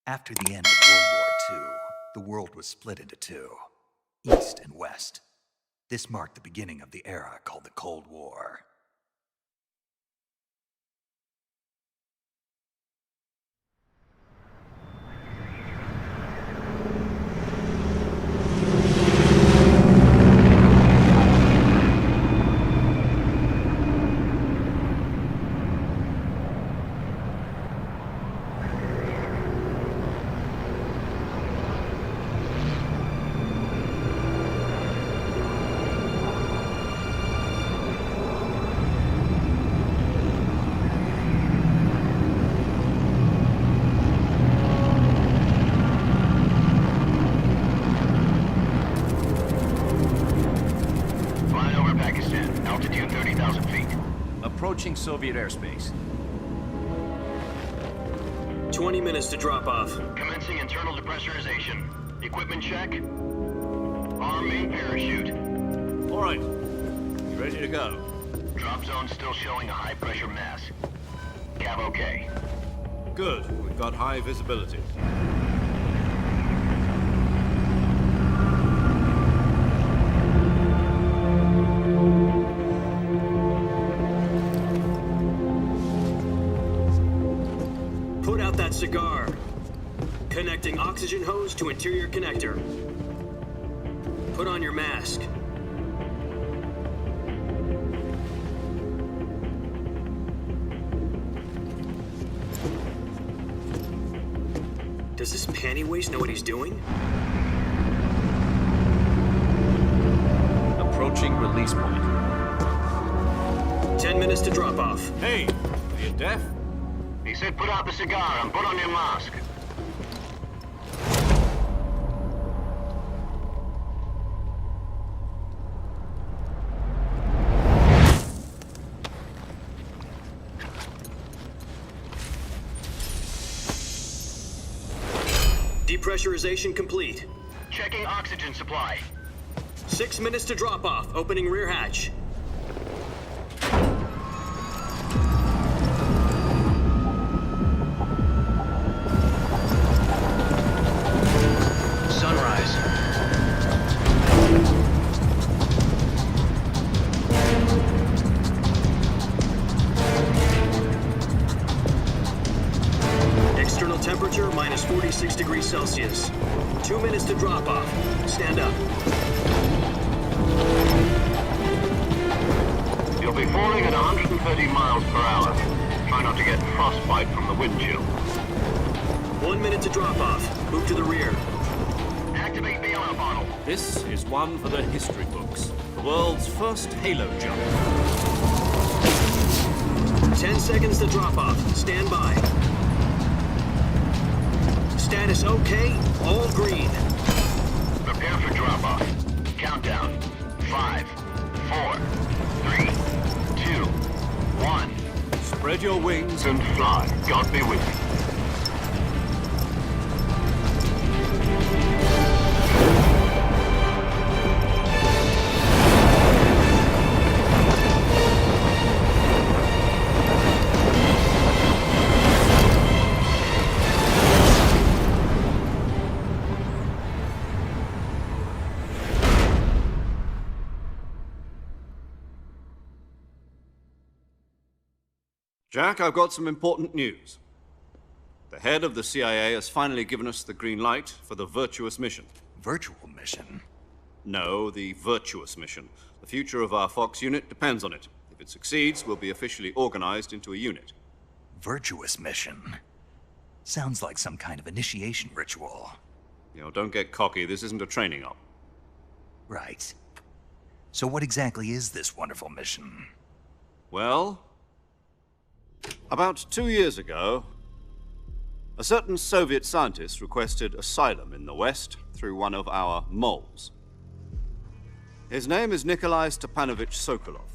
After the end of World War II, the world was split into two, East and West. This marked the beginning of the era called the Cold War. Approaching Soviet airspace. 20 minutes to drop off. Commencing internal depressurization. Equipment check. Arm main parachute. All right. Ready to go. Drop zone still showing a high pressure mass. Cav okay. Good. We've got high visibility. Put out that cigar. Connecting oxygen hose to interior connector. Put on your mask. Does this panty waste know what he's doing? Approaching release point. 10 minutes to drop off. Hey, are you deaf? He said put out the cigar and put on your mask. Depressurization complete. Checking oxygen supply. 6 minutes to drop off. Opening rear hatch. Sunrise. External temperature minus 46 degrees Celsius. 2 minutes to drop off. Stand up. You'll be falling at 130 miles per hour. Try not to get frostbite from the wind chill. 1 minute to drop off. Move to the rear. Activate the air bottle. This is one for the history books. The world's first halo jump. 10 seconds to drop off. Stand by. Status okay. All green. Prepare for drop-off. Countdown. 5, 4, 3, 2, 1. Spread your wings And fly. God be with you. Jack, I've got some important news. The head of the CIA has finally given us the green light for the virtuous mission. Virtual mission? No, the virtuous mission. The future of our Fox unit depends on it. If it succeeds, we'll be officially organized into a unit. Virtuous mission? Sounds like some kind of initiation ritual. You know, don't get cocky. This isn't a training op. Right. So what exactly is this wonderful mission? Well, about 2 years ago, a certain Soviet scientist requested asylum in the West through one of our moles. His name is Nikolai Stepanovich Sokolov.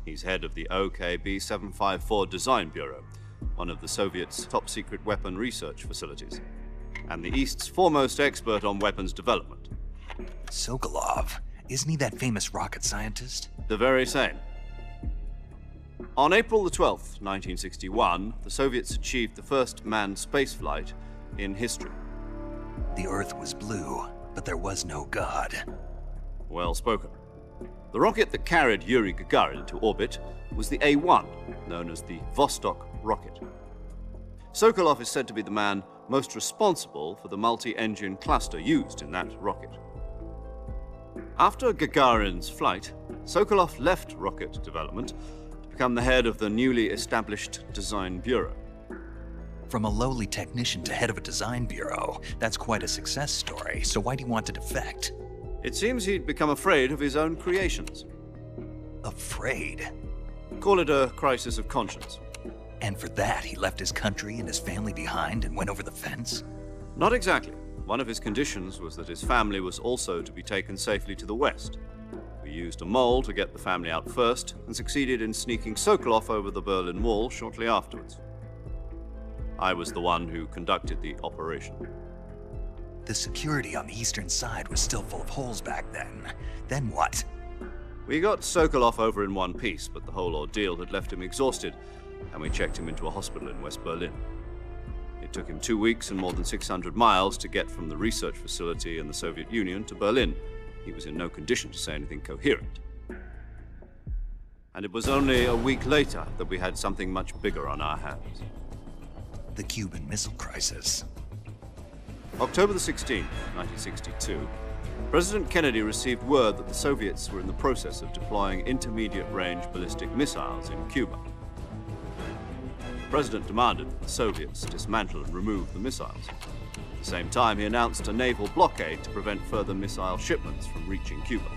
He's head of the OKB 754 Design Bureau, one of the Soviets' top-secret weapon research facilities, and the East's foremost expert on weapons development. Sokolov? Isn't he that famous rocket scientist? The very same. On April the 12th, 1961, the Soviets achieved the first manned spaceflight in history. The Earth was blue, but there was no God. Well spoken. The rocket that carried Yuri Gagarin into orbit was the A-1, known as the Vostok rocket. Sokolov is said to be the man most responsible for the multi-engine cluster used in that rocket. After Gagarin's flight, Sokolov left rocket development to become the head of the newly established Design Bureau. From a lowly technician to head of a design bureau, that's quite a success story, so why'd he want to defect? It seems he'd become afraid of his own creations. Afraid? Call it a crisis of conscience. And for that, he left his country and his family behind and went over the fence? Not exactly. One of his conditions was that his family was also to be taken safely to the west. We used a mole to get the family out first and succeeded in sneaking Sokolov over the Berlin Wall shortly afterwards. I was the one who conducted the operation. The security on the eastern side was still full of holes back then. Then what? We got Sokolov over in one piece, but the whole ordeal had left him exhausted, and we checked him into a hospital in West Berlin. It took him 2 weeks and more than 600 miles to get from the research facility in the Soviet Union to Berlin. He was in no condition to say anything coherent. And it was only a week later that we had something much bigger on our hands. The Cuban Missile Crisis. October the 16th, 1962, President Kennedy received word that the Soviets were in the process of deploying intermediate-range ballistic missiles in Cuba. The President demanded that the Soviets dismantle and remove the missiles. At the same time, he announced a naval blockade to prevent further missile shipments from reaching Cuba.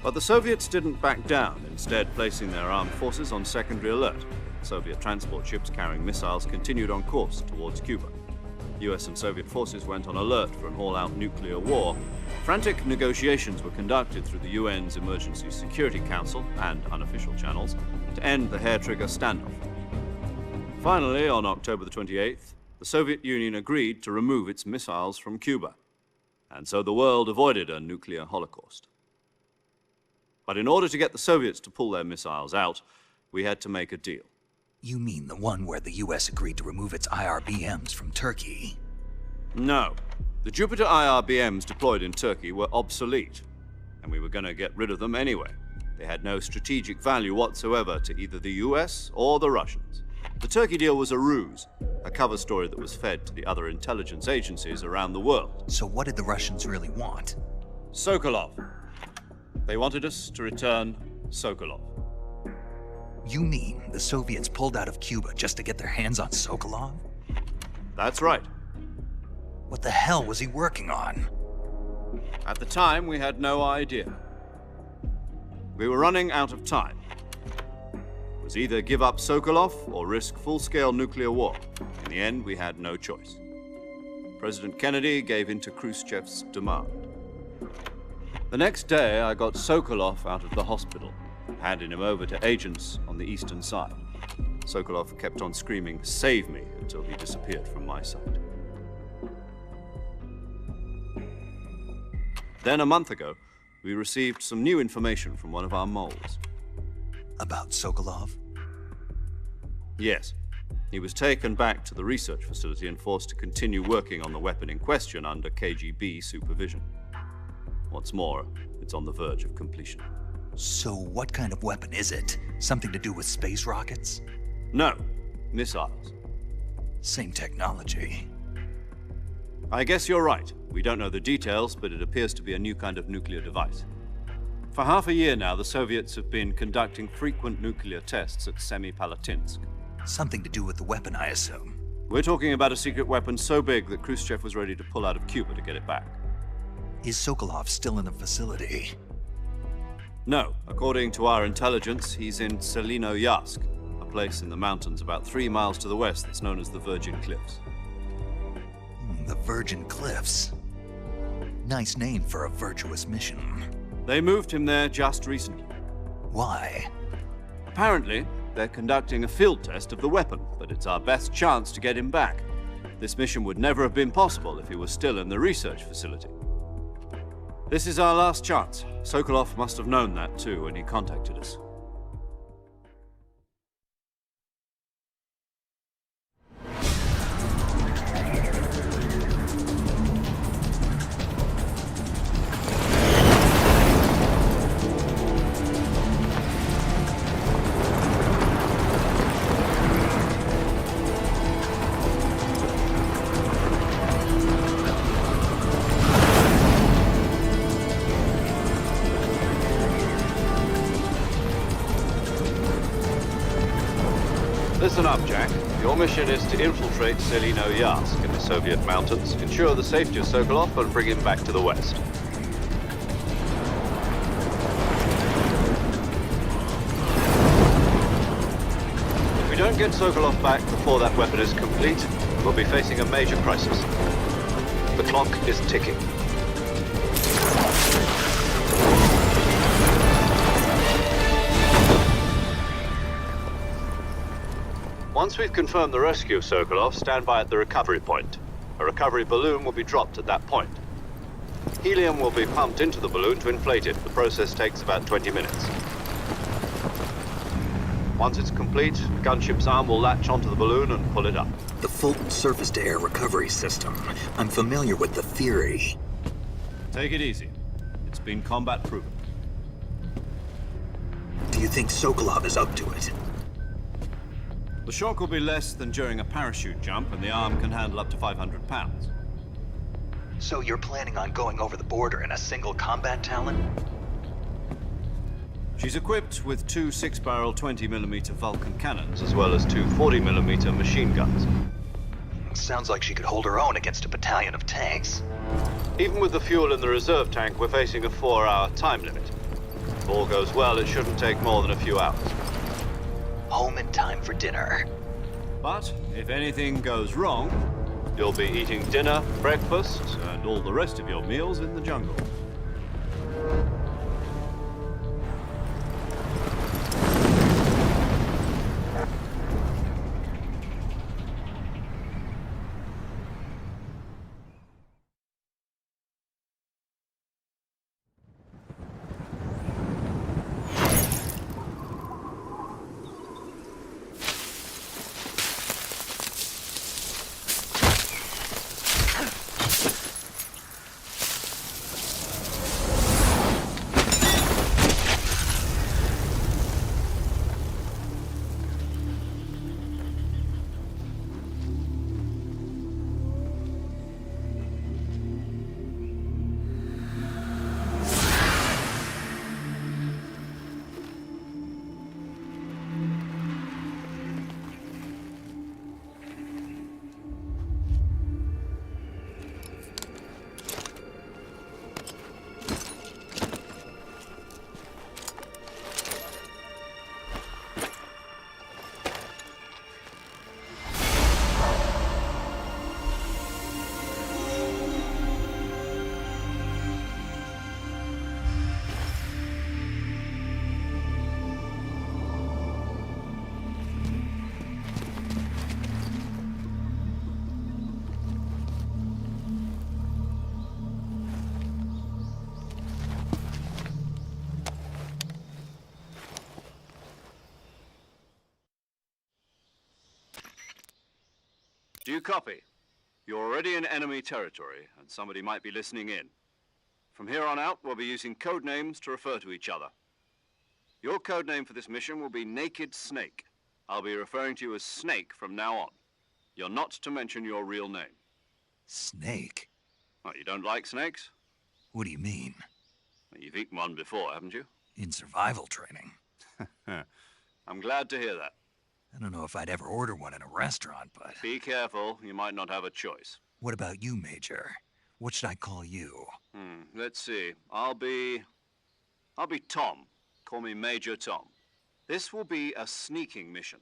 But the Soviets didn't back down, instead placing their armed forces on secondary alert. Soviet transport ships carrying missiles continued on course towards Cuba. US and Soviet forces went on alert for an all-out nuclear war. Frantic negotiations were conducted through the UN's Emergency Security Council and unofficial channels to end the hair-trigger standoff. Finally, on October the 28th, the Soviet Union agreed to remove its missiles from Cuba, and so the world avoided a nuclear holocaust. But in order to get the Soviets to pull their missiles out, we had to make a deal. You mean the one where the US agreed to remove its IRBMs from Turkey? No. The Jupiter IRBMs deployed in Turkey were obsolete, and we were going to get rid of them anyway. They had no strategic value whatsoever to either the US or the Russians. The Turkey deal was a ruse, a cover story that was fed to the other intelligence agencies around the world. So what did the Russians really want? Sokolov. They wanted us to return Sokolov. You mean the Soviets pulled out of Cuba just to get their hands on Sokolov? That's right. What the hell was he working on? At the time, we had no idea. We were running out of time. It was either give up Sokolov or risk full-scale nuclear war. In the end, we had no choice. President Kennedy gave in to Khrushchev's demand. The next day, I got Sokolov out of the hospital, handing him over to agents on the eastern side. Sokolov kept on screaming, "Save me," until he disappeared from my sight. Then a month ago, we received some new information from one of our moles. About Sokolov? Yes. He was taken back to the research facility and forced to continue working on the weapon in question under KGB supervision. What's more, it's on the verge of completion. So what kind of weapon is it? Something to do with space rockets? No, missiles. Same technology. I guess you're right. We don't know the details, but it appears to be a new kind of nuclear device. For half a year now, the Soviets have been conducting frequent nuclear tests at Semipalatinsk. Something to do with the weapon, I assume. We're talking about a secret weapon so big that Khrushchev was ready to pull out of Cuba to get it back. Is Sokolov still in the facility? No. According to our intelligence, he's in Selinoyarsk, a place in the mountains about 3 miles to the west that's known as the Virgin Cliffs. The Virgin Cliffs. Nice name for a virtuous mission. They moved him there just recently. Why? Apparently, they're conducting a field test of the weapon, but it's our best chance to get him back. This mission would never have been possible if he was still in the research facility. This is our last chance. Sokolov must have known that too when he contacted us. Your mission is to infiltrate Selino-Yarsk in the Soviet mountains, ensure the safety of Sokolov, and bring him back to the west. If we don't get Sokolov back before that weapon is complete, we'll be facing a major crisis. The clock is ticking. Once we've confirmed the rescue of Sokolov, stand by at the recovery point. A recovery balloon will be dropped at that point. Helium will be pumped into the balloon to inflate it. The process takes about 20 minutes. Once it's complete, the gunship's arm will latch onto the balloon and pull it up. The Fulton surface-to-air recovery system. I'm familiar with the theory. Take it easy. It's been combat proven. Do you think Sokolov is up to it? The shock will be less than during a parachute jump, and the arm can handle up to 500 pounds. So you're planning on going over the border in a single combat Talon? She's equipped with two 6-barrel 20mm Vulcan cannons, as well as two 40mm machine guns. Sounds like she could hold her own against a battalion of tanks. Even with the fuel in the reserve tank, we're facing a 4-hour time limit. If all goes well, it shouldn't take more than a few hours. Home in time for dinner. But if anything goes wrong, you'll be eating dinner, breakfast, and all the rest of your meals in the jungle. Do you copy? You're already in enemy territory, and somebody might be listening in. From here on out, we'll be using code names to refer to each other. Your code name for this mission will be Naked Snake. I'll be referring to you as Snake from now on. You're not to mention your real name. Snake? Well, you don't like snakes? What do you mean? Well, you've eaten one before, haven't you? In survival training. I'm glad to hear that. I don't know if I'd ever order one in a restaurant, but... Be careful, you might not have a choice. What about you, Major? What should I call you? Let's see. I'll be Tom. Call me Major Tom. This will be a sneaking mission.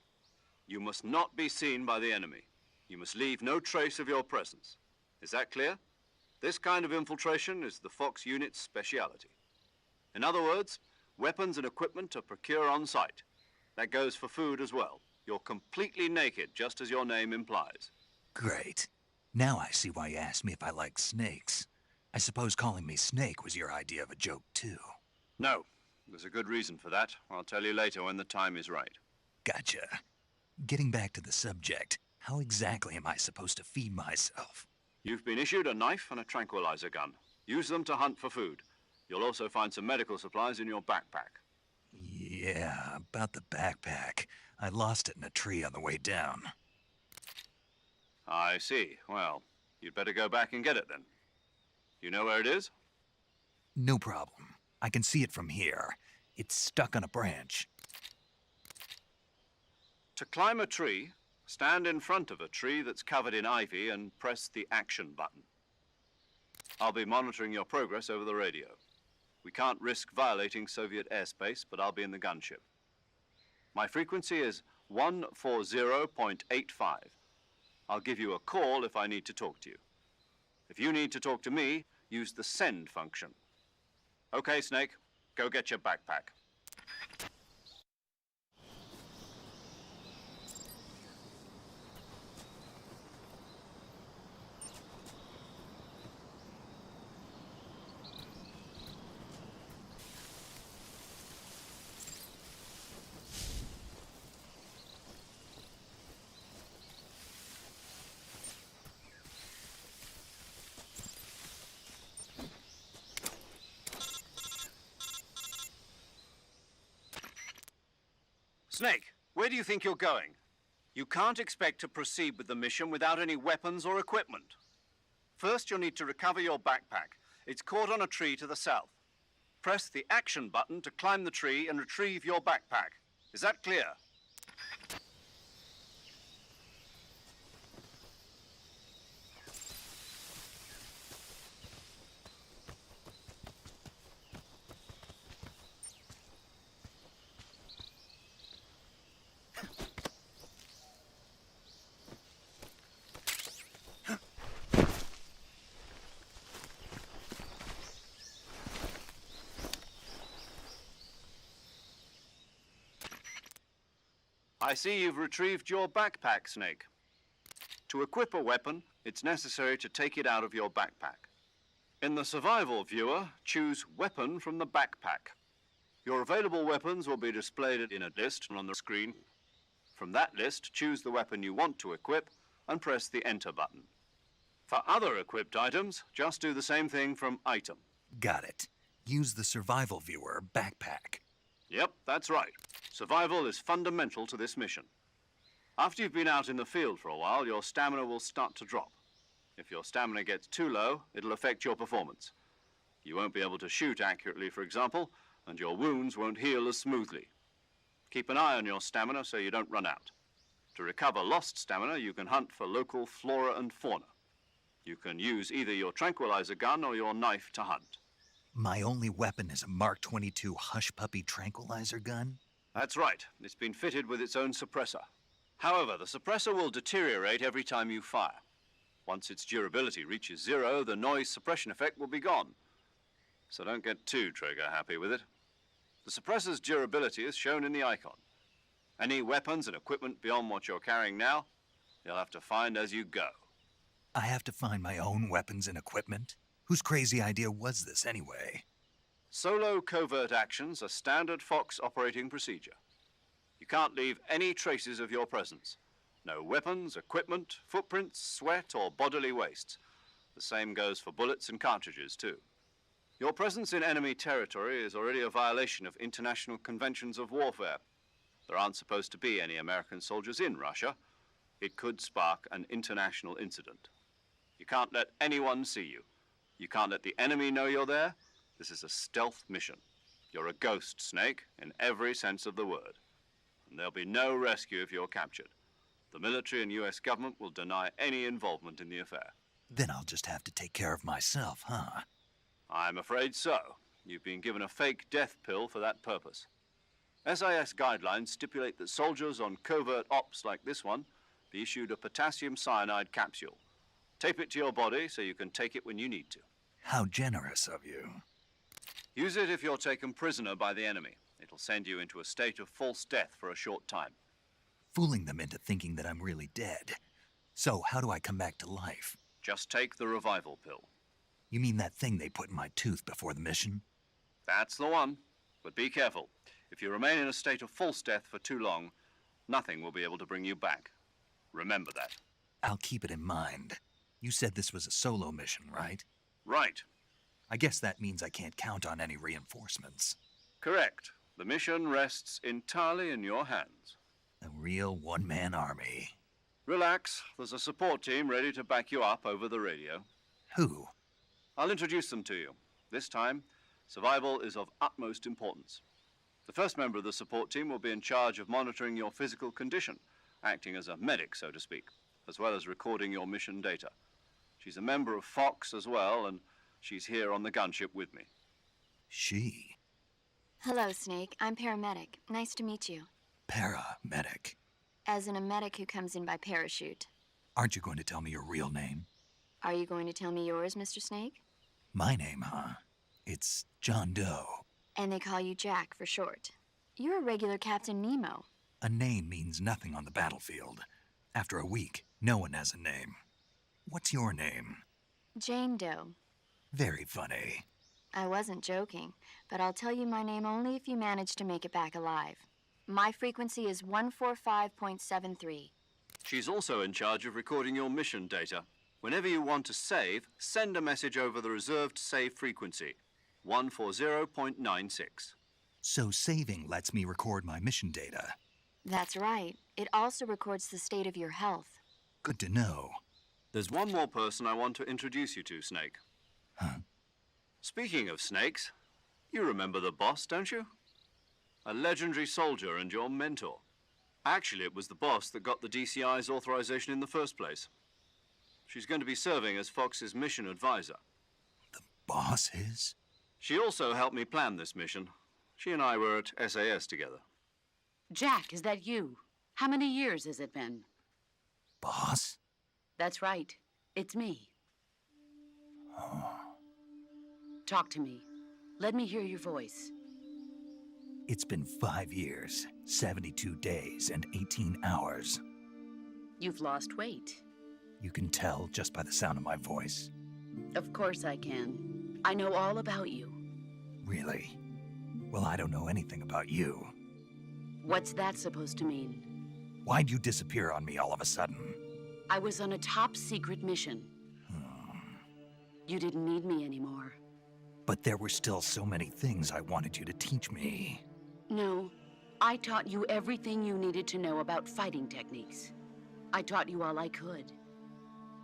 You must not be seen by the enemy. You must leave no trace of your presence. Is that clear? This kind of infiltration is the Fox unit's speciality. In other words, weapons and equipment are procured on site. That goes for food as well. You're completely naked, just as your name implies. Great. Now I see why you asked me if I like snakes. I suppose calling me Snake was your idea of a joke, too. No. There's a good reason for that. I'll tell you later when the time is right. Gotcha. Getting back to the subject, how exactly am I supposed to feed myself? You've been issued a knife and a tranquilizer gun. Use them to hunt for food. You'll also find some medical supplies in your backpack. Yeah, about the backpack. I lost it in a tree on the way down. I see. Well, you'd better go back and get it then. You know where it is? No problem. I can see it from here. It's stuck on a branch. To climb a tree, Stand in front of a tree that's covered in ivy and press the action button. I'll be monitoring your progress over the radio. We can't risk violating Soviet airspace, but I'll be in the gunship. My frequency is 140.85. I'll give you a call if I need to talk to you. If you need to talk to me, use the send function. Okay, Snake, go get your backpack. Snake, where do you think you're going? You can't expect to proceed with the mission without any weapons or equipment. First, you'll need to recover your backpack. It's caught on a tree to the south. Press the action button to climb the tree and retrieve your backpack. Is that clear? I see you've retrieved your backpack, Snake. To equip a weapon, it's necessary to take it out of your backpack. In the survival viewer, choose Weapon from the backpack. Your available weapons will be displayed in a list on the screen. From that list, choose the weapon you want to equip and press the Enter button. For other equipped items, just do the same thing from Item. Got it. Use the survival viewer backpack. Yep, that's right. Survival is fundamental to this mission. After you've been out in the field for a while, your stamina will start to drop. If your stamina gets too low, it'll affect your performance. You won't be able to shoot accurately, for example, and your wounds won't heal as smoothly. Keep an eye on your stamina so you don't run out. To recover lost stamina, you can hunt for local flora and fauna. You can use either your tranquilizer gun or your knife to hunt. My only weapon is a Mark 22 Hush Puppy tranquilizer gun? That's right. It's been fitted with its own suppressor. However, the suppressor will deteriorate every time you fire. Once its durability reaches 0, the noise suppression effect will be gone. So don't get too trigger happy with it. The suppressor's durability is shown in the icon. Any weapons and equipment beyond what you're carrying now, you'll have to find as you go. I have to find my own weapons and equipment? Whose crazy idea was this anyway? Solo covert actions are standard Fox operating procedure. You can't leave any traces of your presence. No weapons, equipment, footprints, sweat, or bodily waste. The same goes for bullets and cartridges, too. Your presence in enemy territory is already a violation of international conventions of warfare. There aren't supposed to be any American soldiers in Russia. It could spark an international incident. You can't let anyone see you. You can't let the enemy know you're there. This is a stealth mission. You're a ghost, Snake, in every sense of the word. And there'll be no rescue if you're captured. The military and US government will deny any involvement in the affair. Then I'll just have to take care of myself, huh? I'm afraid so. You've been given a fake death pill for that purpose. SIS guidelines stipulate that soldiers on covert ops like this one be issued a potassium cyanide capsule. Tape it to your body so you can take it when you need to. How generous of you. Use it if you're taken prisoner by the enemy. It'll send you into a state of false death for a short time. Fooling them into thinking that I'm really dead. So how do I come back to life? Just take the revival pill. You mean that thing they put in my tooth before the mission? That's the one. But be careful. If you remain in a state of false death for too long, nothing will be able to bring you back. Remember that. I'll keep it in mind. You said this was a solo mission, right? Right. I guess that means I can't count on any reinforcements. Correct. The mission rests entirely in your hands. A real one-man army. Relax. There's a support team ready to back you up over the radio. Who? I'll introduce them to you. This time, survival is of utmost importance. The first member of the support team will be in charge of monitoring your physical condition acting as a medic, so to speak, as well as recording your mission data. She's a member of Fox as well, and she's here on the gunship with me. She? Hello, Snake. I'm paramedic. Nice to meet you. Paramedic. As in a medic who comes in by parachute. Aren't you going to tell me your real name? Are you going to tell me yours, Mr. Snake? My name, huh? It's John Doe. And they call you Jack for short. You're a regular Captain Nemo. A name means nothing on the battlefield. After a week, no one has a name. What's your name? Jane Doe. Very funny. I wasn't joking, but I'll tell you my name only if you manage to make it back alive. My frequency is 145.73. She's also in charge of recording your mission data. Whenever you want to save, send a message over the reserved save frequency, 140.96. So saving lets me record my mission data. That's right. It also records the state of your health. Good to know. There's one more person I want to introduce you to, Snake. Huh? Speaking of snakes, you remember the boss, don't you? A legendary soldier and your mentor. Actually, it was the boss that got the DCI's authorization in the first place. She's going to be serving as Fox's mission advisor. The boss is? She also helped me plan this mission. She and I were at SAS together. Jack, is that you? How many years has it been? Boss? That's right. It's me. Talk to me. Let me hear your voice. It's been 5 years, 72 days, and 18 hours. You've lost weight. You can tell just by the sound of my voice. Of course I can. I know all about you. Really? Well, I don't know anything about you. What's that supposed to mean? Why'd you disappear on me all of a sudden? I was on a top-secret mission. You didn't need me anymore. But there were still so many things I wanted you to teach me. No, I taught you everything you needed to know about fighting techniques. I taught you all I could.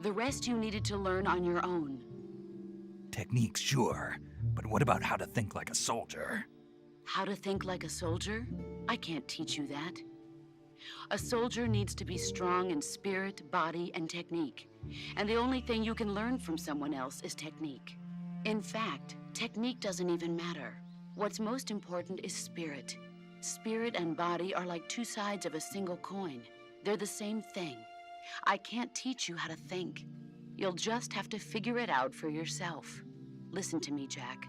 The rest you needed to learn on your own. Techniques, sure. But what about how to think like a soldier? How to think like a soldier? I can't teach you that. A soldier needs to be strong in spirit, body, and technique. And the only thing you can learn from someone else is technique. In fact, technique doesn't even matter. What's most important is spirit. Spirit and body are like two sides of a single coin. They're the same thing. I can't teach you how to think. You'll just have to figure it out for yourself. Listen to me, Jack.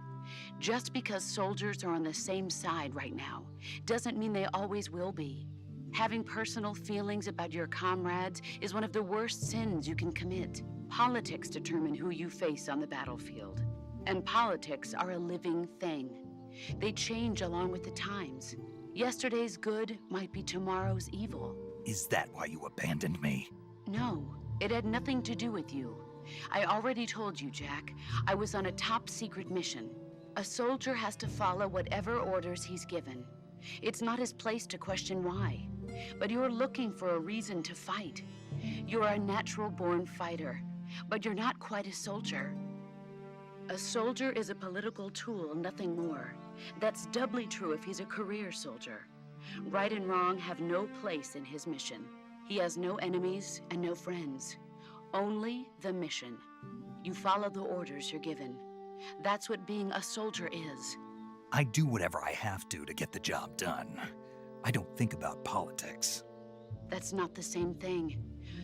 Just because soldiers are on the same side right now doesn't mean they always will be. Having personal feelings about your comrades is one of the worst sins you can commit. Politics determine who you face on the battlefield. And politics are a living thing. They change along with the times. Yesterday's good might be tomorrow's evil. Is that why you abandoned me? No, it had nothing to do with you. I already told you, Jack. I was on a top-secret mission. A soldier has to follow whatever orders he's given. It's not his place to question why. But you're looking for a reason to fight. You're a natural-born fighter, but you're not quite a soldier. A soldier is a political tool, nothing more. That's doubly true if he's a career soldier. Right and wrong have no place in his mission. He has no enemies and no friends. Only the mission. You follow the orders you're given. That's what being a soldier is. I do whatever I have to get the job done. I don't think about politics. That's not the same thing.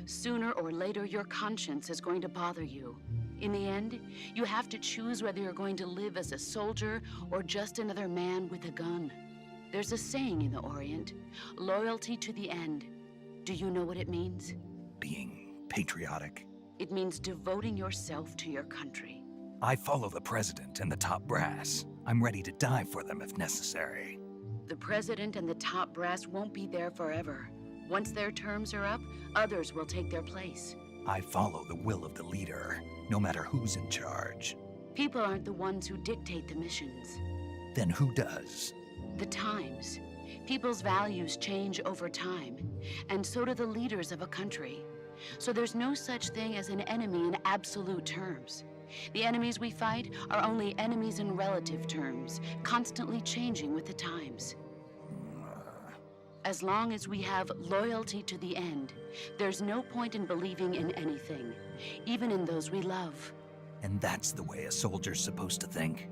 Sooner or later, your conscience is going to bother you. In the end, you have to choose whether you're going to live as a soldier or just another man with a gun. There's a saying in the Orient, loyalty to the end. Do you know what it means? Being patriotic. It means devoting yourself to your country. I follow the president and the top brass. I'm ready to die for them if necessary. The president and the top brass won't be there forever. Once their terms are up, others will take their place. I follow the will of the leader, no matter who's in charge. People aren't the ones who dictate the missions. Then who does? The times. People's values change over time, and so do the leaders of a country. So there's no such thing as an enemy in absolute terms. The enemies we fight are only enemies in relative terms, constantly changing with the times. As long as we have loyalty to the end, there's no point in believing in anything, even in those we love. And that's the way a soldier's supposed to think?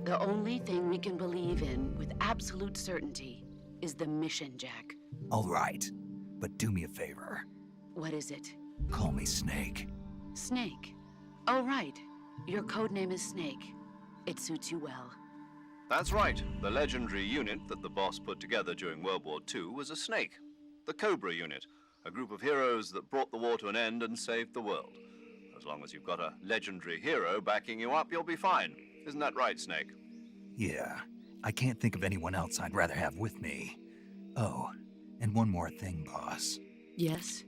The only thing we can believe in with absolute certainty is the mission, Jack. All right, but do me a favor. What is it? Call me Snake. Snake. Oh, right. Your code name is Snake. It suits you well. That's right. The legendary unit that the boss put together during World War II was a snake. The Cobra unit, a group of heroes that brought the war to an end and saved the world. As long as you've got a legendary hero backing you up, you'll be fine. Isn't that right, Snake? Yeah, I can't think of anyone else I'd rather have with me. Oh, and one more thing, boss. Yes?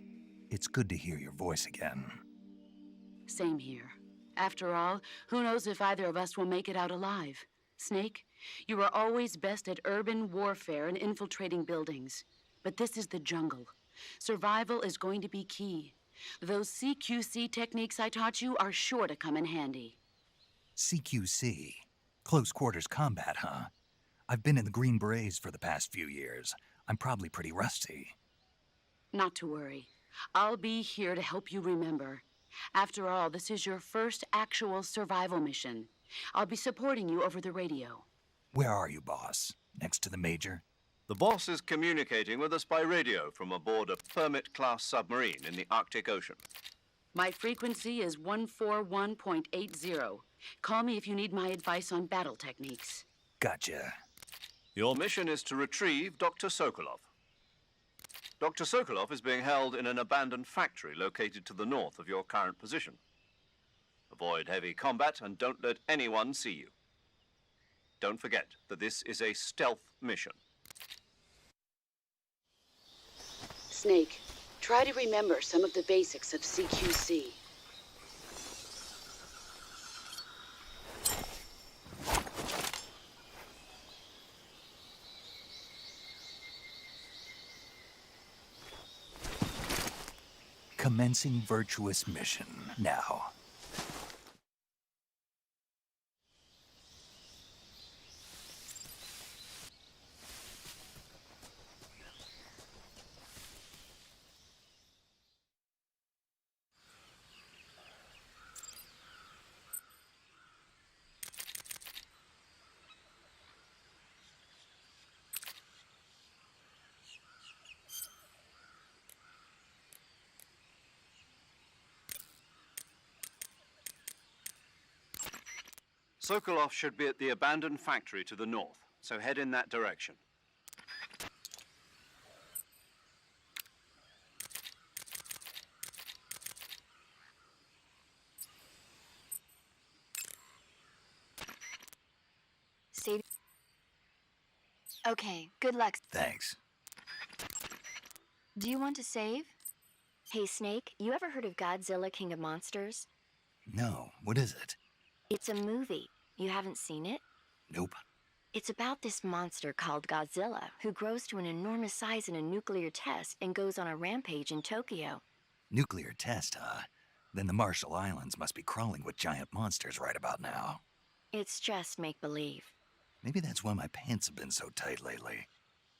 It's good to hear your voice again. Same here. After all, who knows if either of us will make it out alive? Snake, you are always best at urban warfare and infiltrating buildings. But this is the jungle. Survival is going to be key. Those CQC techniques I taught you are sure to come in handy. CQC? Close quarters combat, huh? I've been in the Green Berets for the past few years. I'm probably pretty rusty. Not to worry. I'll be here to help you remember. After all, this is your first actual survival mission. I'll be supporting you over the radio. Where are you, boss? Next to the Major? The boss is communicating with us by radio from aboard a Permit-class submarine in the Arctic Ocean. My frequency is 141.80. Call me if you need my advice on battle techniques. Gotcha. Your mission is to retrieve Dr. Sokolov. Dr. Sokolov is being held in an abandoned factory located to the north of your current position. Avoid heavy combat and don't let anyone see you. Don't forget that this is a stealth mission. Snake, try to remember some of the basics of CQC. Commencing virtuous mission now. Sokolov should be at the abandoned factory to the north, so head in that direction. Save. Okay, good luck. Thanks. Do you want to save? Hey, Snake, you ever heard of Godzilla, King of Monsters? No, what is it? It's a movie. You haven't seen it? Nope. It's about this monster called Godzilla, who grows to an enormous size in a nuclear test and goes on a rampage in Tokyo. Nuclear test, huh? Then the Marshall Islands must be crawling with giant monsters right about now. It's just make-believe. Maybe that's why my pants have been so tight lately.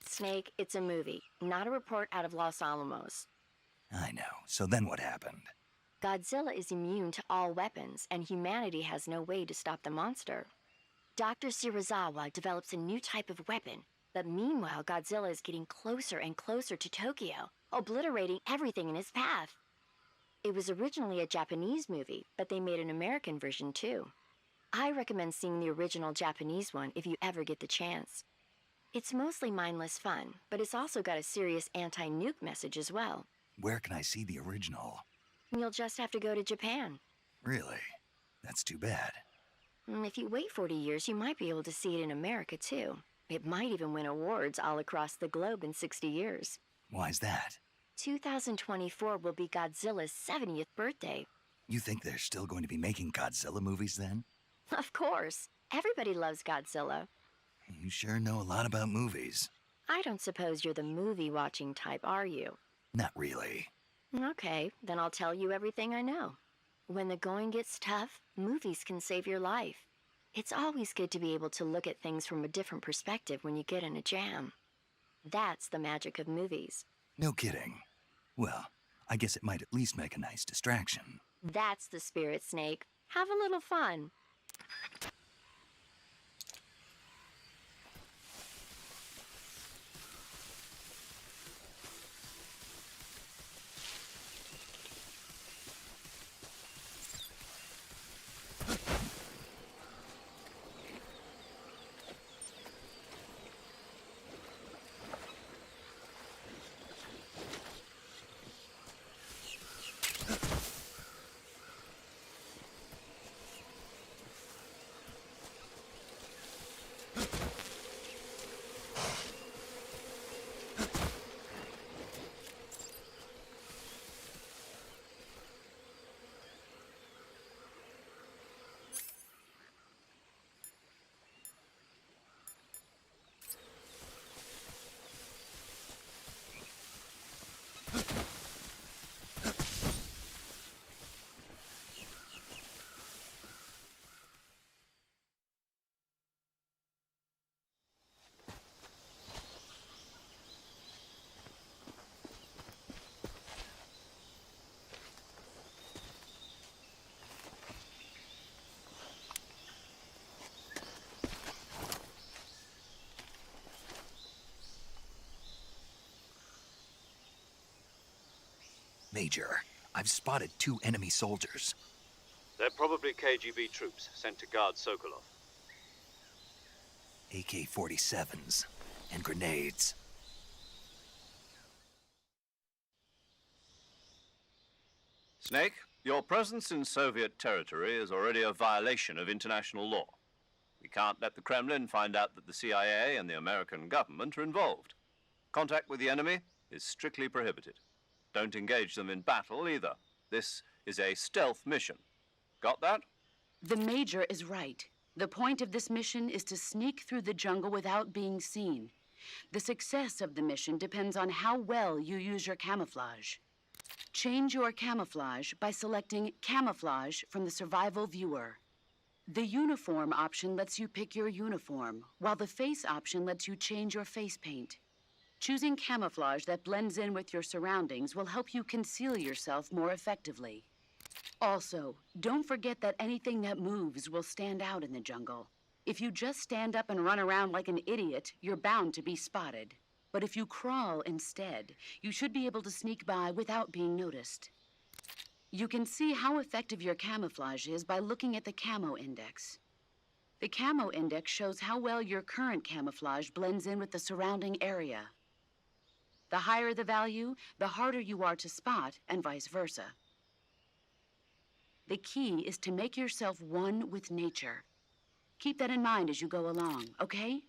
Snake, it's a movie, not a report out of Los Alamos. I know. So then what happened? Godzilla is immune to all weapons, and humanity has no way to stop the monster. Dr. Shirazawa develops a new type of weapon, but meanwhile Godzilla is getting closer and closer to Tokyo, obliterating everything in his path. It was originally a Japanese movie, but they made an American version too. I recommend seeing the original Japanese one if you ever get the chance. It's mostly mindless fun, but it's also got a serious anti-nuke message as well. Where can I see the original? You'll just have to go to Japan. Really? That's too bad. If you wait 40 years, you might be able to see it in America too. It might even win awards all across the globe in 60 years. Why's that? 2024 will be Godzilla's 70th birthday. You think they're still going to be making Godzilla movies then? Of course. Everybody loves Godzilla. You sure know a lot about movies. I don't suppose you're the movie-watching type, are you? Not really. Okay, then I'll tell you everything I know. When the going gets tough, movies can save your life. It's always good to be able to look at things from a different perspective when you get in a jam. That's the magic of movies. No kidding. Well, I guess it might at least make a nice distraction. That's the spirit, Snake. Have a little fun. Major, I've spotted 2 enemy soldiers. They're probably KGB troops sent to guard Sokolov. AK-47s and grenades. Snake, your presence in Soviet territory is already a violation of international law. We can't let the Kremlin find out that the CIA and the American government are involved. Contact with the enemy is strictly prohibited. Don't engage them in battle either. This is a stealth mission. Got that? The Major is right. The point of this mission is to sneak through the jungle without being seen. The success of the mission depends on how well you use your camouflage. Change your camouflage by selecting Camouflage from the Survival Viewer. The Uniform option lets you pick your uniform, while the Face option lets you change your face paint. Choosing camouflage that blends in with your surroundings will help you conceal yourself more effectively. Also, don't forget that anything that moves will stand out in the jungle. If you just stand up and run around like an idiot, you're bound to be spotted. But if you crawl instead, you should be able to sneak by without being noticed. You can see how effective your camouflage is by looking at the Camo Index. The Camo Index shows how well your current camouflage blends in with the surrounding area. The higher the value, the harder you are to spot, and vice versa. The key is to make yourself one with nature. Keep that in mind as you go along, okay?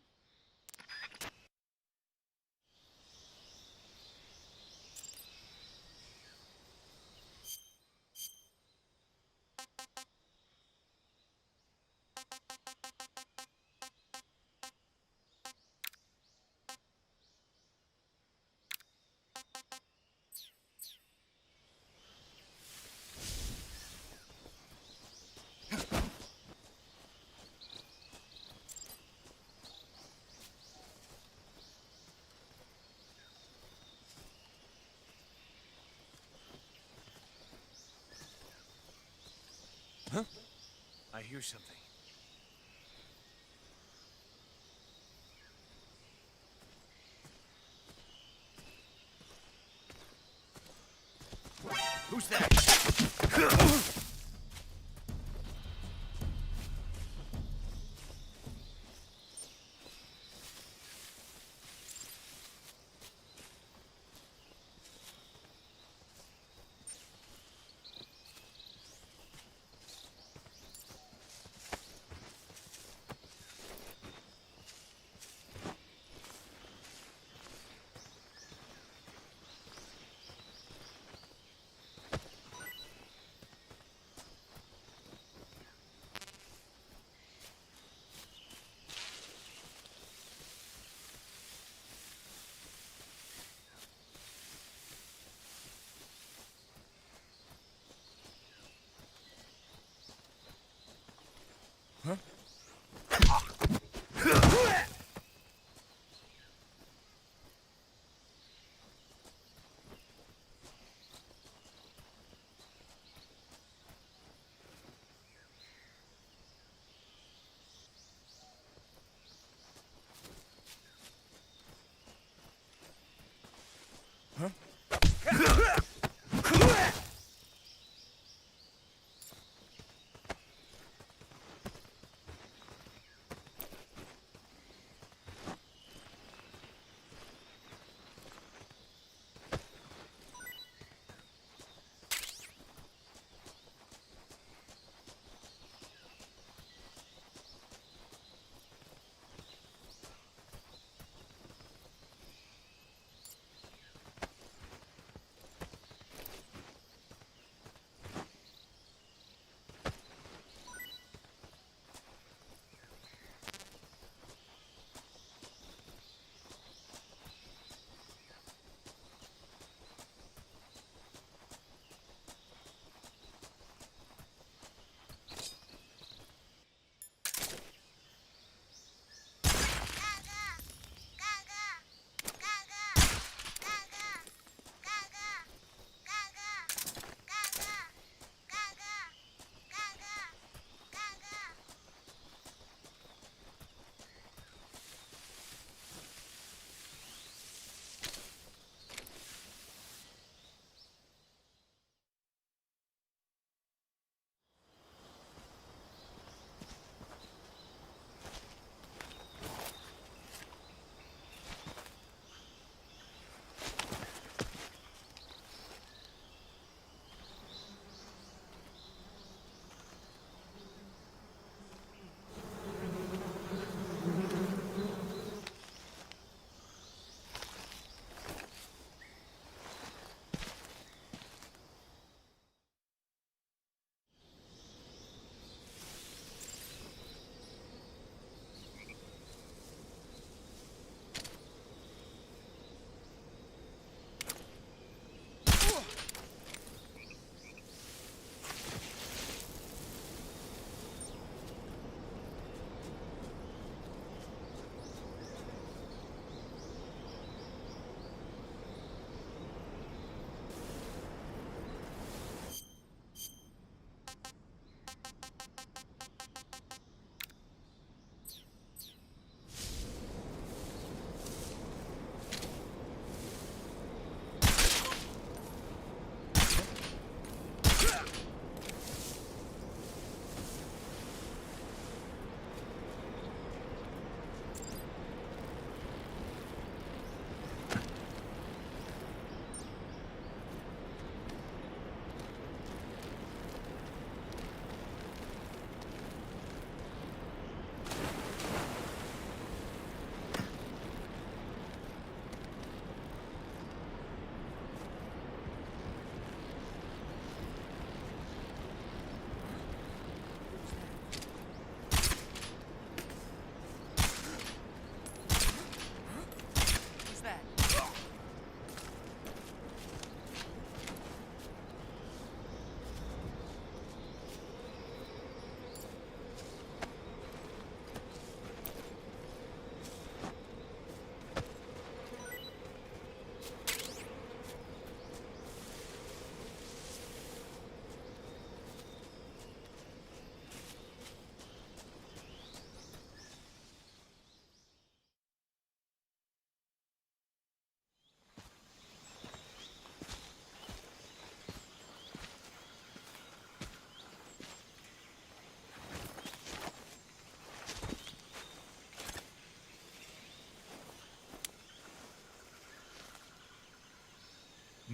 I hear something. Who's that?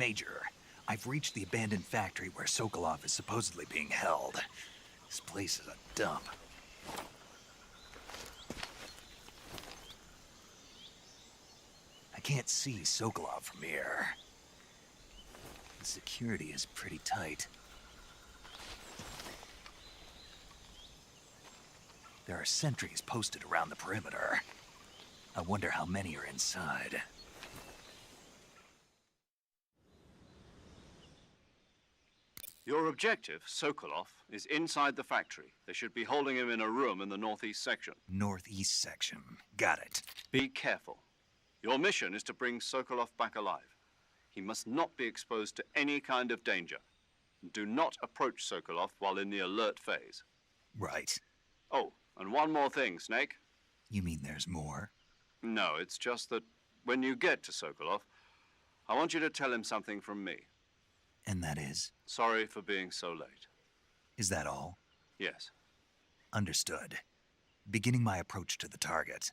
Major, I've reached the abandoned factory where Sokolov is supposedly being held. This place is a dump. I can't see Sokolov from here. The security is pretty tight. There are sentries posted around the perimeter. I wonder how many are inside. Your objective, Sokolov, is inside the factory. They should be holding him in a room in the northeast section. Northeast section. Got it. Be careful. Your mission is to bring Sokolov back alive. He must not be exposed to any kind of danger. Do not approach Sokolov while in the alert phase. Right. Oh, and one more thing, Snake. You mean there's more? No, it's just that when you get to Sokolov, I want you to tell him something from me. And that is? Sorry for being so late. Is that all? Yes. Understood. Beginning my approach to the target.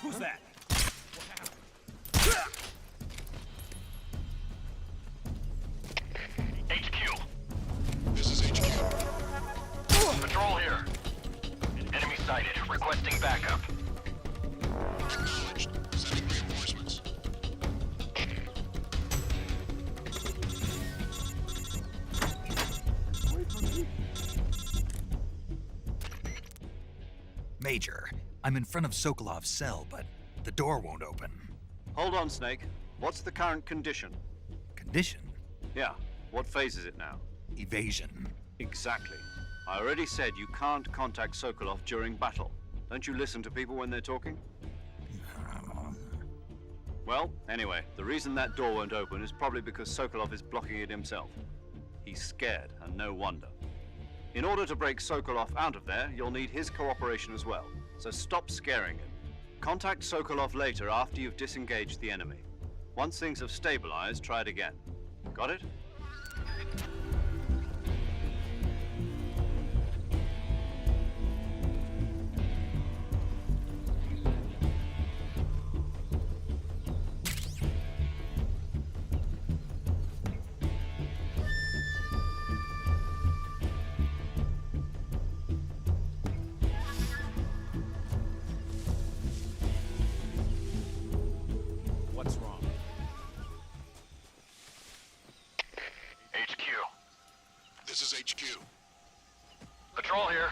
Who's that? HQ. This is HQ. Patrol here. Enemy sighted. Requesting backup. Acknowledged. Sending reinforcements. Major, I'm in front of Sokolov's cell, but the door won't open. Hold on, Snake. What's the current condition? Condition? Yeah, what phase is it now? Evasion. Exactly. I already said you can't contact Sokolov during battle. Don't you listen to people when they're talking? Well, anyway, the reason that door won't open is probably because Sokolov is blocking it himself. He's scared, and no wonder. In order to break Sokolov out of there, you'll need his cooperation as well. So stop scaring him. Contact Sokolov later after you've disengaged the enemy. Once things have stabilized, try it again. Got it? What's wrong? HQ. This is HQ. Patrol here.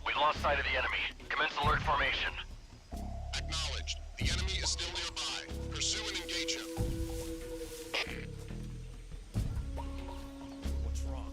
We've lost sight of the enemy. Commence alert formation. Acknowledged. The enemy is still nearby. Pursue and engage him. What's wrong?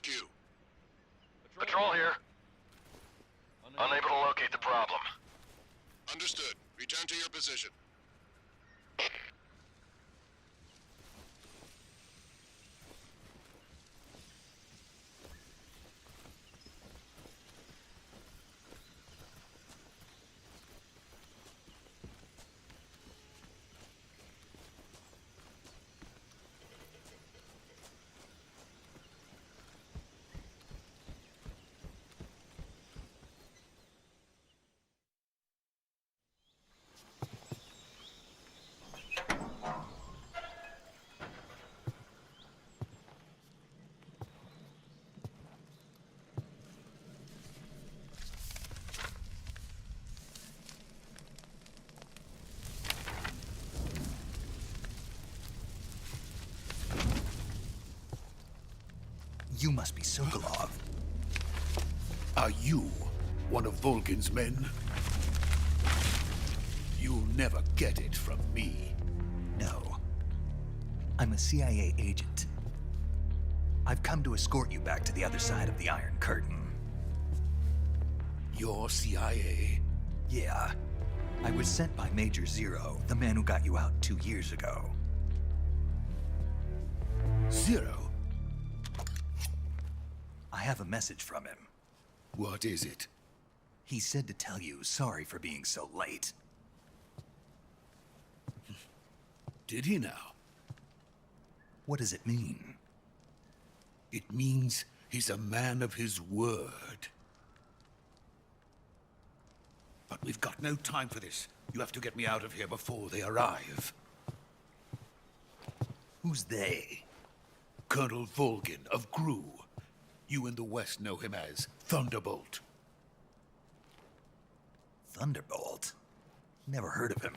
HQ. Patrol here. Unable to locate the problem. Understood. Return to your position. You must be Sokolov. Are you one of Volgin's men? You'll never get it from me. No. I'm a CIA agent. I've come to escort you back to the other side of the Iron Curtain. You're CIA? Yeah. I was sent by Major Zero, the man who got you out 2 years ago. Zero? I have a message from him. What is it? He said to tell you sorry for being so late. Did he now? What does it mean? It means he's a man of his word. But we've got no time for this. You have to get me out of here before they arrive. Who's they? Colonel Volgin of GRU. You in the West know him as Thunderbolt. Thunderbolt? Never heard of him.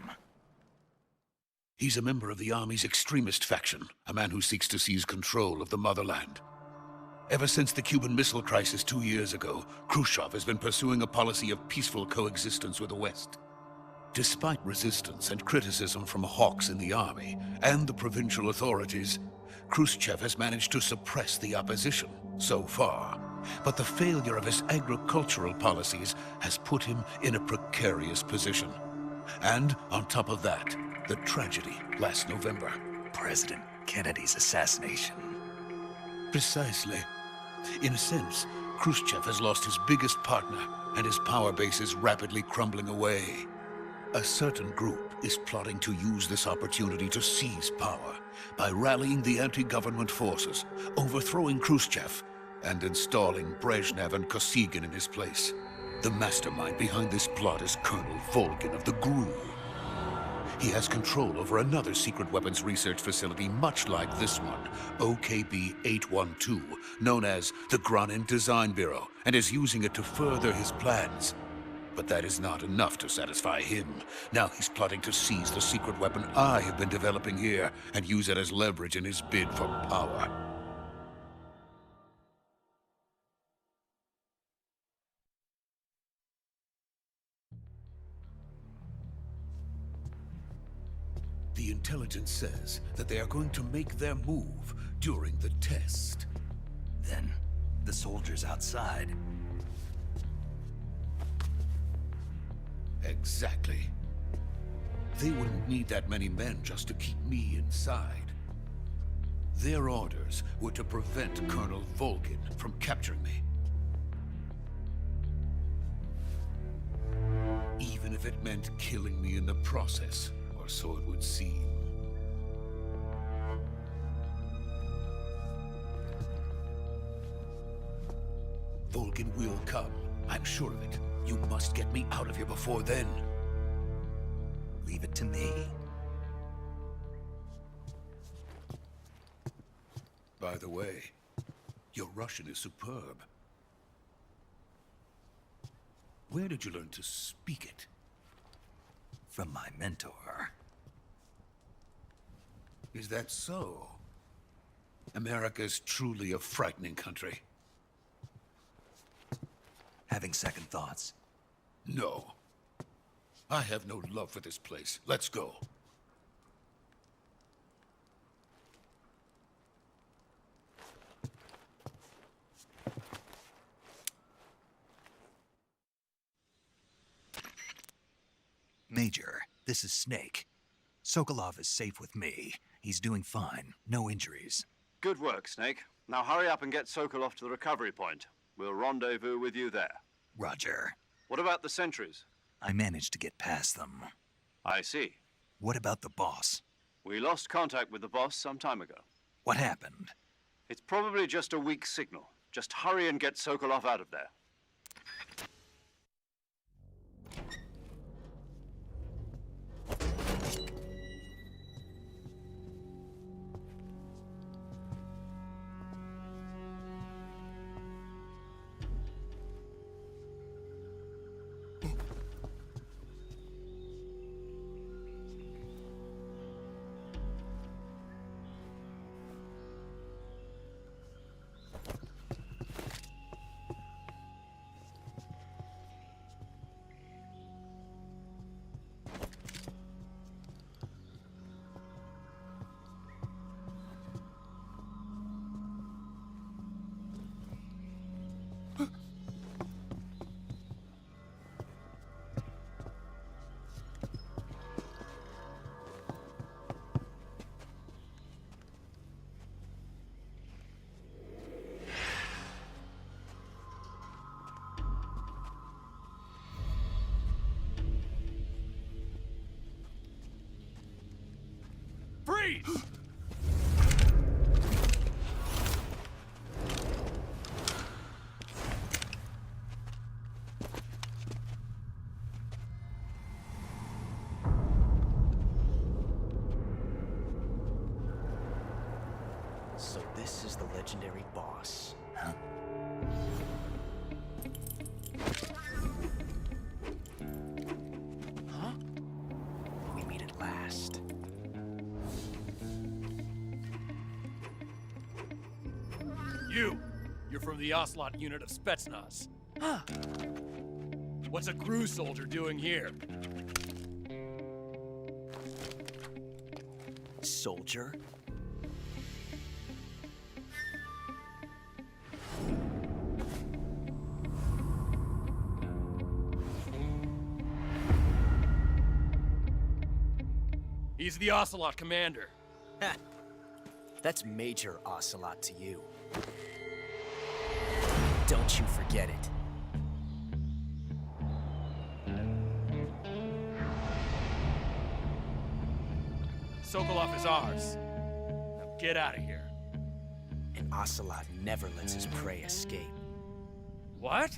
He's a member of the Army's extremist faction, a man who seeks to seize control of the motherland. Ever since the Cuban Missile Crisis 2 years ago, Khrushchev has been pursuing a policy of peaceful coexistence with the West. Despite resistance and criticism from hawks in the army and the provincial authorities, Khrushchev has managed to suppress the opposition so far. But the failure of his agricultural policies has put him in a precarious position. And on top of that, the tragedy last November. President Kennedy's assassination. Precisely. In a sense, Khrushchev has lost his biggest partner, and his power base is rapidly crumbling away. A certain group is plotting to use this opportunity to seize power by rallying the anti-government forces, overthrowing Khrushchev, and installing Brezhnev and Kosygin in his place. The mastermind behind this plot is Colonel Volgin of the GRU. He has control over another secret weapons research facility much like this one, OKB-812, known as the Granin Design Bureau, and is using it to further his plans. But that is not enough to satisfy him. Now he's plotting to seize the secret weapon I have been developing here and use it as leverage in his bid for power. The intelligence says that they are going to make their move during the test. Then, the soldiers outside. Exactly. They wouldn't need that many men just to keep me inside. Their orders were to prevent Colonel Volgin from capturing me. Even if it meant killing me in the process, or so it would seem. Volgin will come. I'm sure of it. You must get me out of here before then. Leave it to me. By the way, your Russian is superb. Where did you learn to speak it? From my mentor. Is that so? America's truly a frightening country. Having second thoughts. No. I have no love for this place. Let's go. Major, this is Snake. Sokolov is safe with me. He's doing fine. No injuries. Good work, Snake. Now hurry up and get Sokolov to the recovery point. We'll rendezvous with you there. Roger. What about the sentries? I managed to get past them. I see. What about the boss? We lost contact with the boss some time ago. What happened? It's probably just a weak signal. Just hurry and get Sokolov out of there. Freeze! So this is the legendary boss. Huh? Huh? We meet at last. You're from the Ocelot unit of Spetsnaz. Huh. What's a crew soldier doing here? Soldier? He's the Ocelot commander. Ha! That's Major Ocelot to you. Don't you forget it. Sokolov is ours. Now get out of here. And Ocelot never lets his prey escape. What?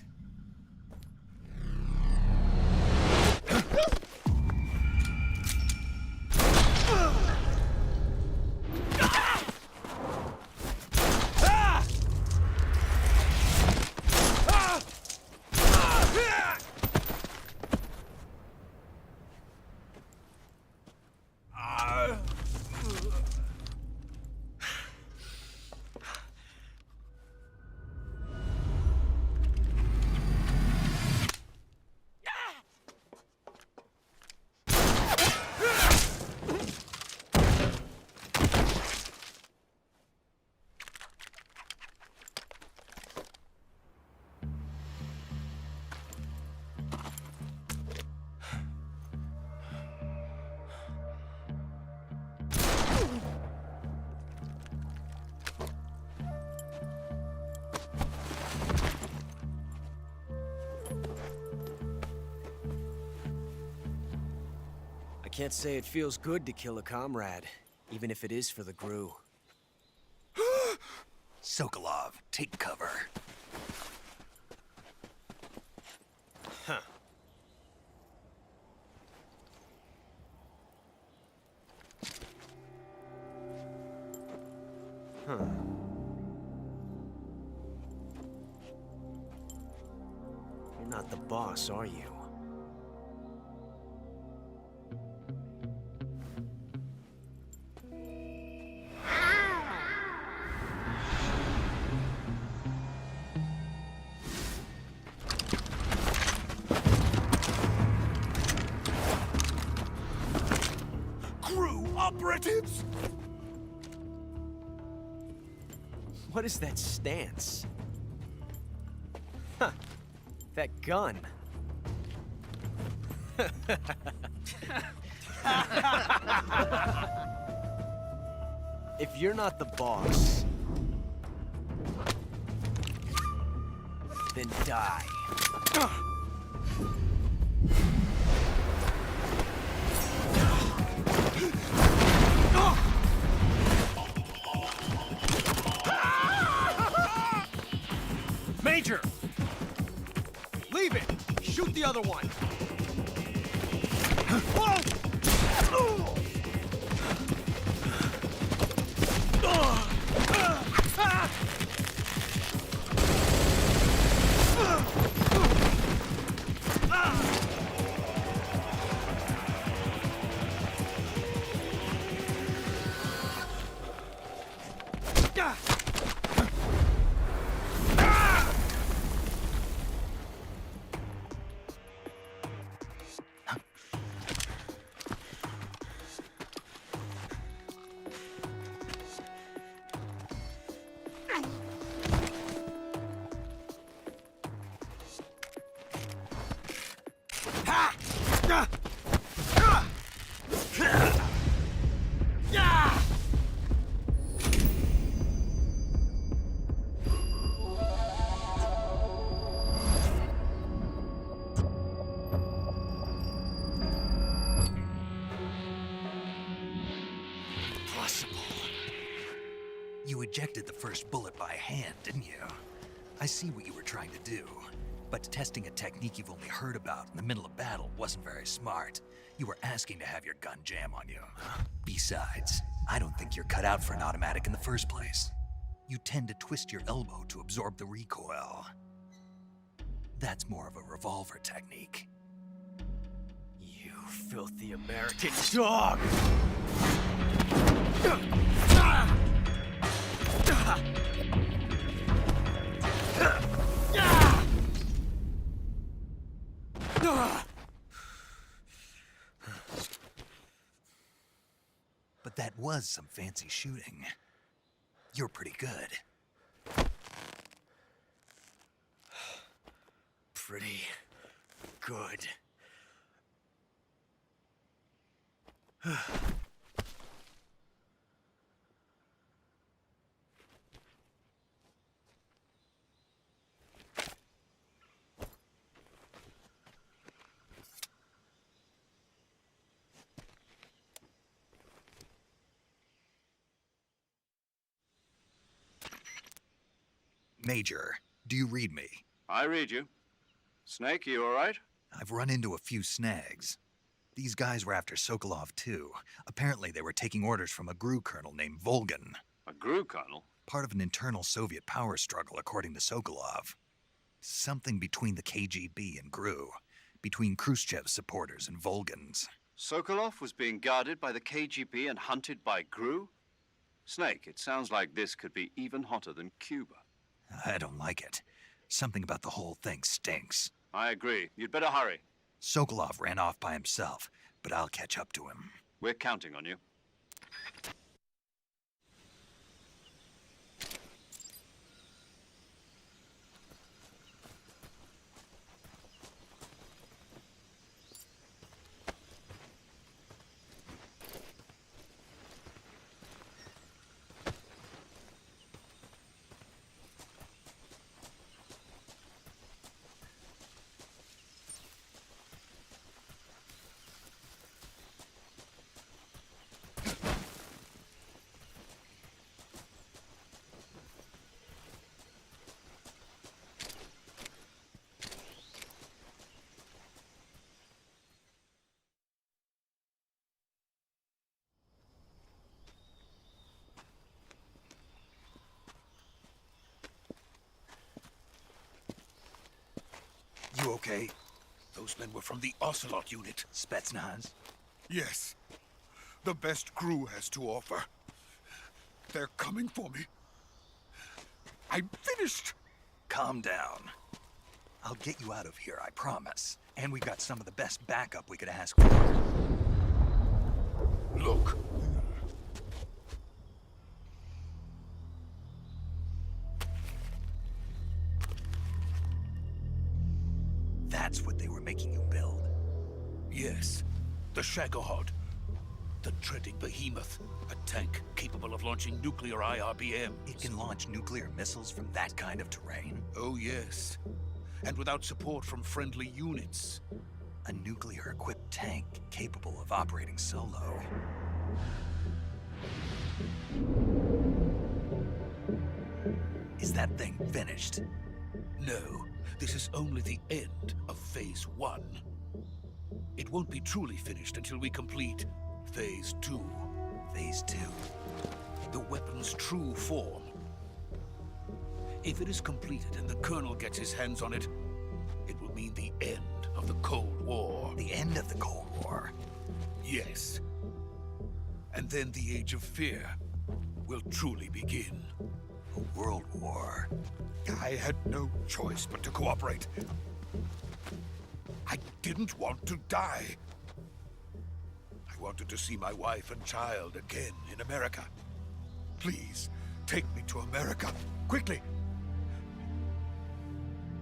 I can't say it feels good to kill a comrade, even if it is for the GRU. Sokolov, take cover. Huh. Huh. You're not the boss, are you? Operatives! What is that stance? Huh. That gun. If you're not the boss, then die. Major! Leave it! Shoot the other one! You ejected the first bullet by hand, didn't you? I see what you were trying to do. But testing a technique you've only heard about in the middle of battle wasn't very smart. You were asking to have your gun jam on you. Besides, I don't think you're cut out for an automatic in the first place. You tend to twist your elbow to absorb the recoil. That's more of a revolver technique. You filthy American dog! But that was some fancy shooting. You're pretty good. Pretty good. Major, do you read me? I read you. Snake, you all right? I've run into a few snags. These guys were after Sokolov, too. Apparently, they were taking orders from a GRU colonel named Volgan. A GRU colonel? Part of an internal Soviet power struggle, according to Sokolov. Something between the KGB and GRU. Between Khrushchev's supporters and Volgan's. Sokolov was being guarded by the KGB and hunted by GRU? Snake, it sounds like this could be even hotter than Cuba. I don't like it. Something about the whole thing stinks. I agree. You'd better hurry. Sokolov ran off by himself, but I'll catch up to him. We're counting on you. You okay? Those men were from the Ocelot unit. Spetsnaz? Yes. The best GRU has to offer. They're coming for me. I'm finished. Calm down. I'll get you out of here, I promise. And we've got some of the best backup we could ask for. Look. That's what they were making you build. Yes. The Shagohod. The dreaded behemoth. A tank capable of launching nuclear IRBMs. It can launch nuclear missiles from that kind of terrain? Oh, yes. And without support from friendly units. A nuclear-equipped tank capable of operating solo. Is that thing finished? No, this is only the end of Phase 1. It won't be truly finished until we complete Phase 2. Phase 2? The weapon's true form. If it is completed and the Colonel gets his hands on it, it will mean the end of the Cold War. The end of the Cold War? Yes. And then the Age of Fear will truly begin. A world war? I had no choice but to cooperate. I didn't want to die. I wanted to see my wife and child again in America. Please, take me to America, quickly.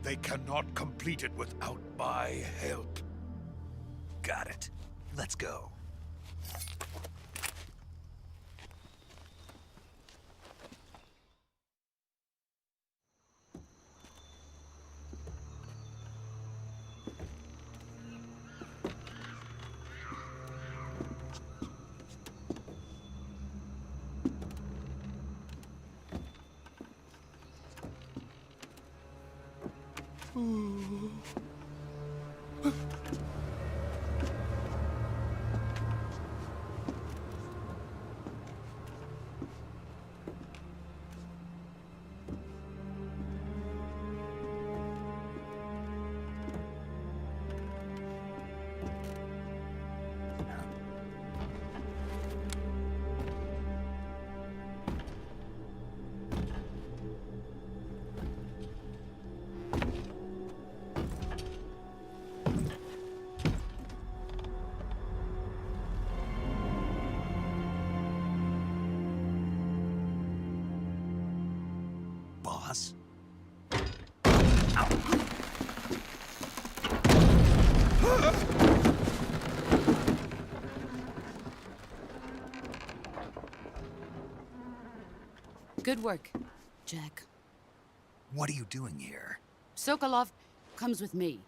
They cannot complete it without my help. Got it. Let's go. Boss? Good work, Jack. What are you doing here? Sokolov comes with me.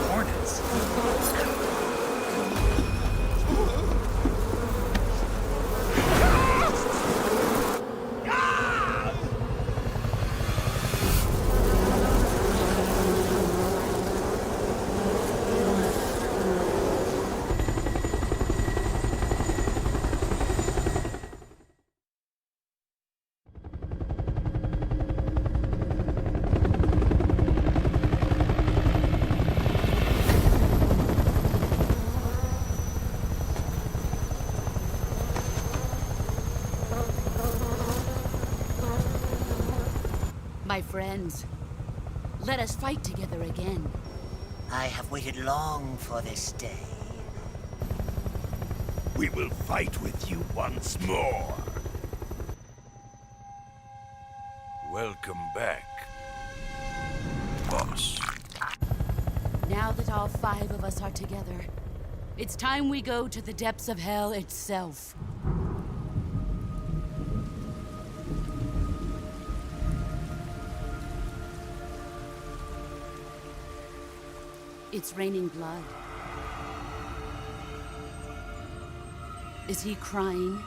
Hornets? My friends, let us fight together again. I have waited long for this day. We will fight with you once more. Welcome back, boss. Now that all 5 of us are together, it's time we go to the depths of hell itself. It's raining blood. Is he crying?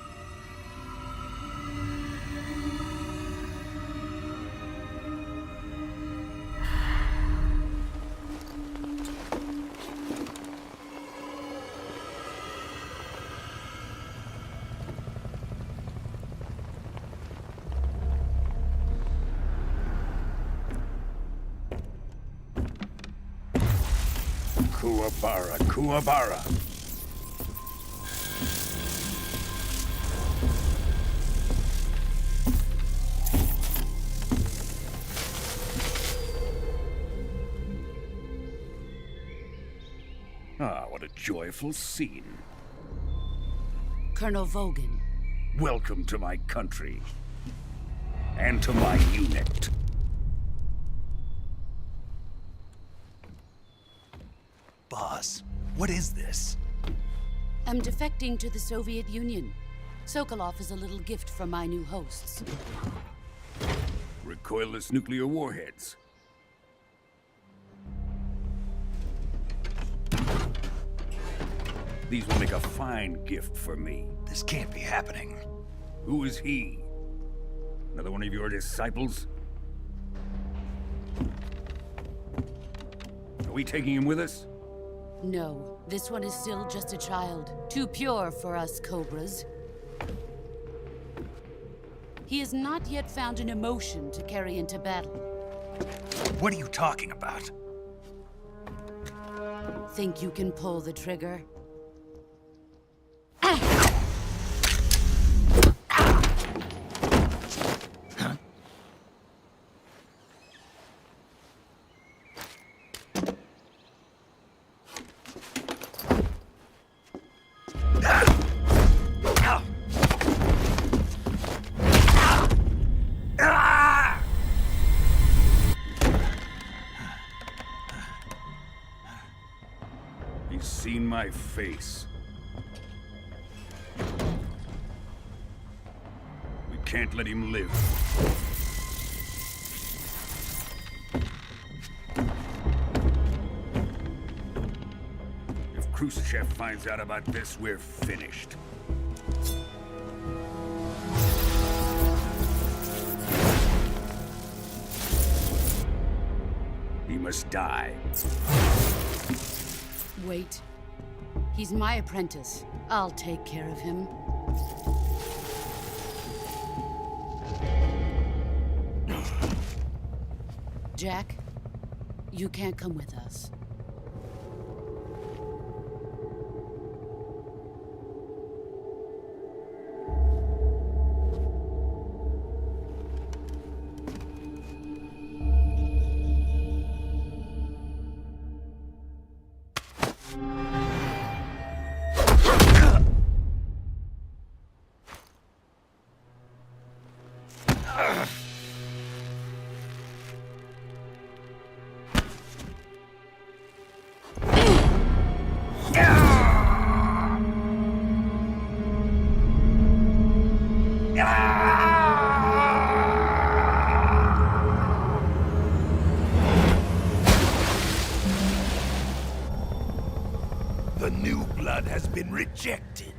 Kuwabara, Kuwabara. Ah, what a joyful scene. Colonel Vogan. Welcome to my country. And to my unit. Boss, what is this? I'm defecting to the Soviet Union. Sokolov is a little gift from my new hosts. Recoilless nuclear warheads. These will make a fine gift for me. This can't be happening. Who is he? Another one of your disciples? Are we taking him with us? No, this one is still just a child. Too pure for us Cobras. He has not yet found an emotion to carry into battle. What are you talking about? Think you can pull the trigger? He's seen my face. We can't let him live. If Khrushchev finds out about this, we're finished. He must die. Wait. He's my apprentice. I'll take care of him. Jack, you can't come with us. The new blood has been rejected.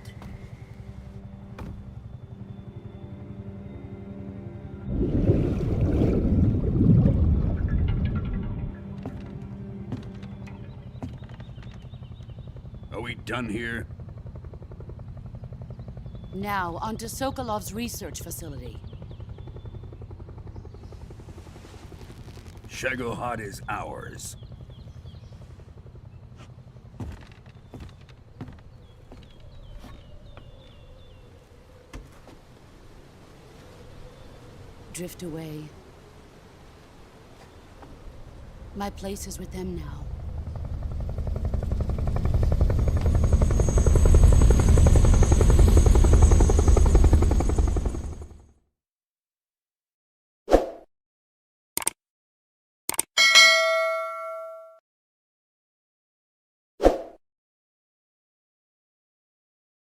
Are we done here? Now, onto Sokolov's research facility. Shagohod is ours. Drift away. My place is with them now.